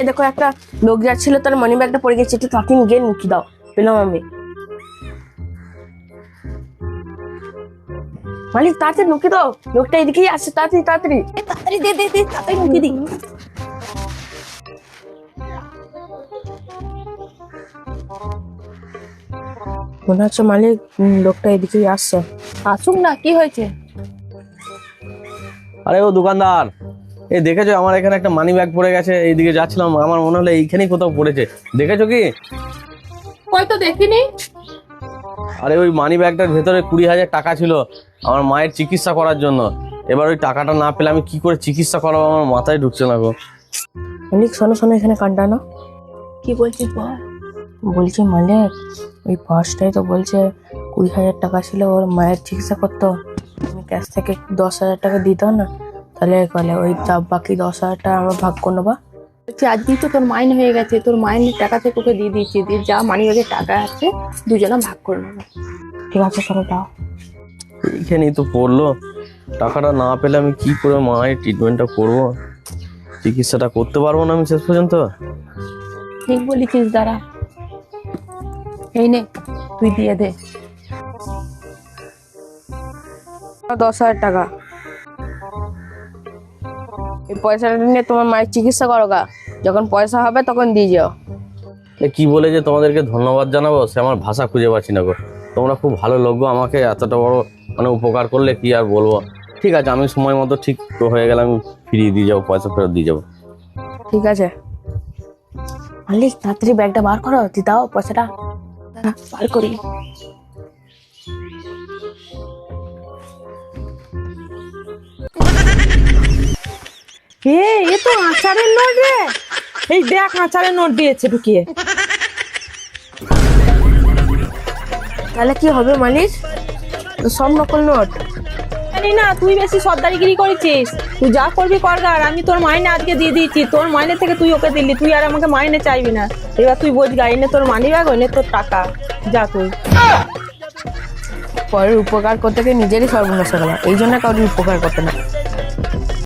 দেখো একটা লোক যাচ্ছিল, তার মানি ব্যাগটা পড়ে গেছে, একটু তাড়াতাড়ি গিয়ে নুকি দাও। পেলাম আমি। মালিক তাড়াতাড়ি নুকি দাও, লোকটা এদিকেই আসছে, তাড়াতাড়ি তাড়াতাড়ি তাড়াতাড়ি দে দে দে, তাড়াতাড়ি নুকি দি। মনে হচ্ছে মালিক লোকটা এদিকেই আসছে। আসুক না, কি হয়েছে? আরে ও দোকানদার, এই দেখেছো আমার এখানে একটা মানি ব্যাগ পড়ে গেছে, এইদিকে যাচ্ছিলাম, আমার মনে হলো এইখানেই কোথাও পড়েছে। দেখেছো কি? হয়তো দেখিনি। আরে ওই মানি ব্যাগটার ভেতরে 20,000 টাকা ছিল আমার মায়ের চিকিৎসা করার জন্য। এবার ওই টাকাটা না পেলে আমি কি করে চিকিৎসা করাবো, আমার মাথায় ঢুকছে না গো। মালিক শোনো শোনো, এখানে কান্ডা না। কি বলছিস বল? বলছি মালিক, ওই পার্সটাই তো বলছে 20,000 টাকা ছিল, ওর মায়ের চিকিৎসা করতো। আমি ক্যাশ থেকে 10,000 টাকা দিতাম না, তাহলে বলে ওই বাকি 10,000 টাকা আমরা ভাগ করে নেবো। আজকেই তো তোর মাইন হয়ে গেছে, তোর মাইনের টাকা থেকে ওকে দিয়ে দিয়েছি, দিয়ে যা মানি ব্যাগের টাকা আছে দুজনে ভাগ করে নেবো। ঠিক আছে চলো দাও। এইখানেই তো পড়লো, টাকাটা না পেলে আমি কি করে মায়ের ট্রিটমেন্টটা করবো, চিকিৎসাটা করতে পারবো না আমি শেষ পর্যন্ত। ঠিক বলেছিস, দাঁড়া এই নে তুই দিয়ে দে 10,000 টাকা। এই পয়সাটা নিয়ে তোমার মায়ের চিকিৎসা করো গা, যখন পয়সা হবে তখন দিয়ে যাও। কি বলে যে তোমাদেরকে ধন্যবাদ জানাবো সে আমার ভাষা খুঁজে পাচ্ছি না গো। তোমরা খুব ভালো লোক গো, আমাকে এতটা বড় উপকার করলে কি আর বলবো। ঠিক আছে, আমি সময় মতো ঠিক হয়ে গেলে আমি ফিরিয়ে দিয়ে যাবো, পয়সা ফেরত দিয়ে যাবো। ঠিক আছে মালিক, তাড়াতাড়ি ব্যাগটা বার করো, দিয়ে দাও পয়সাটা। বার করি। এ তো আচারের নোট রে, এই দেখ আচারের নোট দিয়েছে ঢুকিয়ে। তাহলে কি হবে মালিক? সব নকল নোট। জানি না, তুই বেশি সর্দারিগিরি করেছিস। তুই যা করবি করগার, আমি তোর মাইনে আজকে দিয়ে দিয়েছি, তোর মাইনে থেকে তুই ওকে দিলি, তুই আর আমাকে মাইনে চাইবি না। এবার তুই বোঝ গা, এনে তোর মানি ব্যাগ, এনে তোর টাকা, যা তুই। পরের উপকার করতে গিয়ে নিজেরই সর্বনাশ হলো, এই জন্য কাউকে উপকার করতে না।